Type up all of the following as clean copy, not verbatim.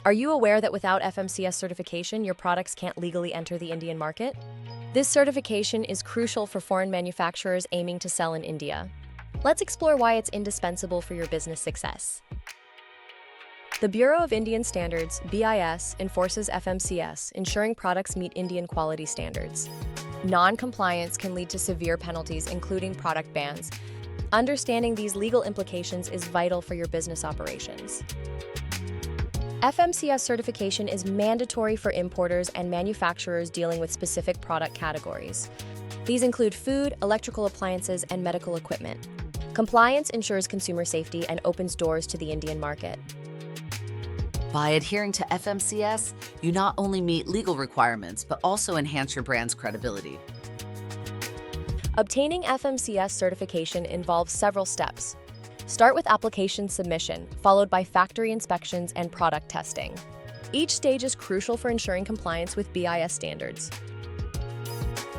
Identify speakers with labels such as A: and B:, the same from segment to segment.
A: Are you aware that without FMCS certification, your products can't legally enter the Indian market? This certification is crucial for foreign manufacturers aiming to sell in India. Let's explore why it's indispensable for your business success. The Bureau of Indian Standards, BIS, enforces FMCS, ensuring products meet Indian quality standards. Non-compliance can lead to severe penalties, including product bans. Understanding these legal implications is vital for your business operations. FMCS certification is mandatory for importers and manufacturers dealing with specific product categories. These include food, electrical appliances, and medical equipment. Compliance ensures consumer safety and opens doors to the Indian market.
B: By adhering to FMCS, you not only meet legal requirements, but also enhance your brand's credibility.
A: Obtaining FMCS certification involves several steps. Start with application submission, followed by factory inspections and product testing. Each stage is crucial for ensuring compliance with BIS standards.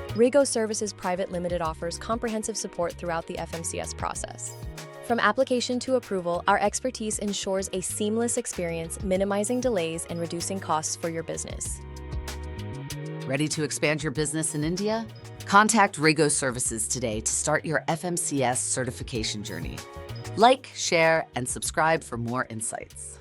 A: Rego Services Pvt offers comprehensive support throughout the FMCS process. From application to approval, our expertise ensures a seamless experience, minimizing delays and reducing costs for your business.
B: Ready to expand your business in India? Contact Rego Services today to start your FMCS certification journey. Like, share, and subscribe for more insights.